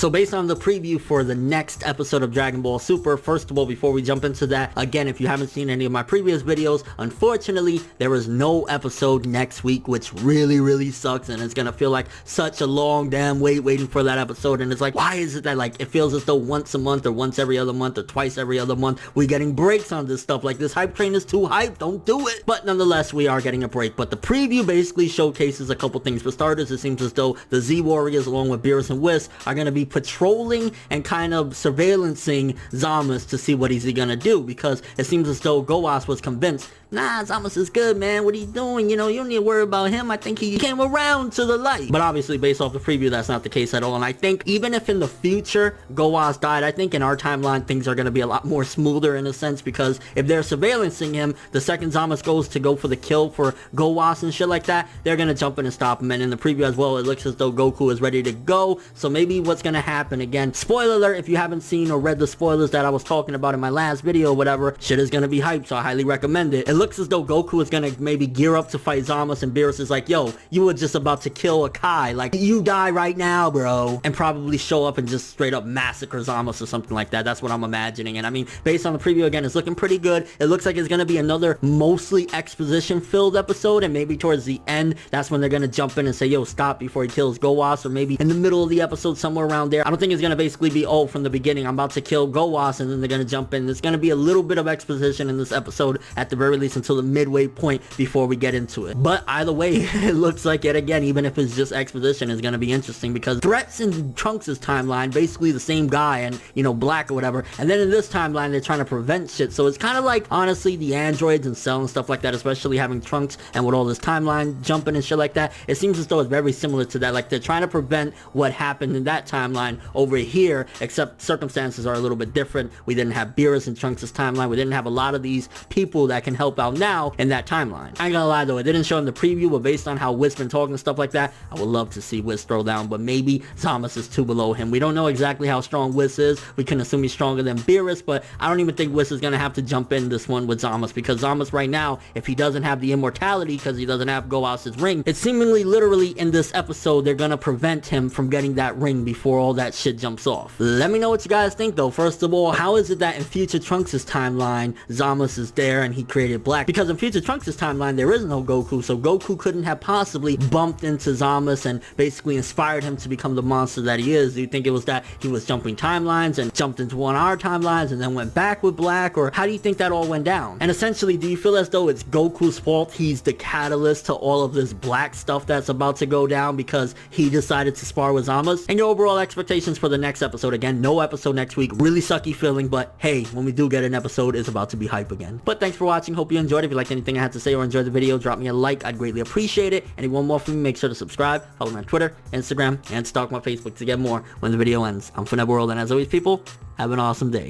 So based on the preview for the next episode of Dragon Ball Super, first of all, before we jump into that, again, if you haven't seen any of my previous videos, unfortunately, there is no episode next week, which really sucks, and it's gonna feel like such a long damn wait waiting for that episode. And it's like, why is it that like it feels as though once a month or once every other month or twice every other month we're getting breaks on this stuff? Like, this hype train is too hype, don't do it. But nonetheless, we are getting a break. But the preview basically showcases a couple things. For starters, it seems as though the Z Warriors along with Beerus and Whis are gonna be patrolling and kind of surveillancing Zamasu to see what he's gonna do, because it seems as though Goas was convinced, nah, Zamasu is good, man, what are you doing? You know, you don't need to worry about him. I think he came around to the light. But obviously, based off the preview, that's not the case at all. And I think even if in the future Goas died, I think in our timeline things are going to be a lot more smoother in a sense, because if they're surveillancing him, the second Zamasu goes to go for the kill for Goas and shit like that, they're going to jump in and stop him. And in the preview as well, it looks as though Goku is ready to go. So maybe what's going to happen, again, spoiler alert, if you haven't seen or read the spoilers that I was talking about in my last video or whatever, shit is going to be hyped, so I highly recommend it. It looks as though Goku is going to maybe gear up to fight Zamasu, and Beerus is like, yo, you were just about to kill a Kai, like, you die right now, bro, and probably show up and just straight up massacre Zamasu or something like that. That's what I'm imagining. And I mean, based on the preview, again, it's looking pretty good. It looks like it's going to be another mostly exposition filled episode, and maybe towards the end, that's when they're going to jump in and say, yo, stop before he kills Goas, or maybe in the middle of the episode, somewhere around there. I don't think it's going to basically be, oh, from the beginning, I'm about to kill Goas, and then they're going to jump in. There's going to be a little bit of exposition in this episode, at the very least, until the midway point before we get into it. But either way, it looks like, yet again, even if it's just exposition, is going to be interesting, because Threats in Trunks' timeline, basically the same guy, and, you know, Black or whatever, and then in this timeline, they're trying to prevent shit. So it's kind of like, honestly, the androids and Cell and stuff like that, especially having Trunks and with all this timeline jumping and shit like that, it seems as though it's very similar to that. Like, they're trying to prevent what happened in that timeline over here, except circumstances are a little bit different. We didn't have Beerus in Trunks' timeline. We didn't have a lot of these people that can help out now in that timeline. I ain't gonna lie though, it didn't show in the preview, but based on how Whis been talking and stuff like that, I would love to see Whis throw down, but maybe Zamasu is too below him. We don't know exactly how strong Whis is. We can assume he's stronger than Beerus, but I don't even think Whis is gonna have to jump in this one with Zamasu, because Zamasu right now, if he doesn't have the immortality because he doesn't have Goas' ring, it's seemingly literally in this episode they're gonna prevent him from getting that ring before all that shit jumps off. Let me know what you guys think though. First of all, how is it that in future Trunks' timeline Zamasu is there and he created Black? Because in future Trunks' timeline there is no Goku, so Goku couldn't have possibly bumped into Zamasu and basically inspired him to become the monster that he is. Do you think it was that he was jumping timelines and jumped into one of our timelines and then went back with Black, or how do you think that all went down? And essentially, do you feel as though it's Goku's fault? He's the catalyst to all of this Black stuff that's about to go down because he decided to spar with Zamasu? And your overall expectations for the next episode? Again, no episode next week. Really sucky feeling, but hey, when we do get an episode, it's about to be hype again. But thanks for watching. Hope you enjoyed. If you liked anything I had to say or enjoyed the video, drop me a like. I'd greatly appreciate it. And if you want more from me, make sure to subscribe, follow me on Twitter, Instagram, and stalk my Facebook to get more when the video ends. I'm ForneverWorld, and as always, people, have an awesome day.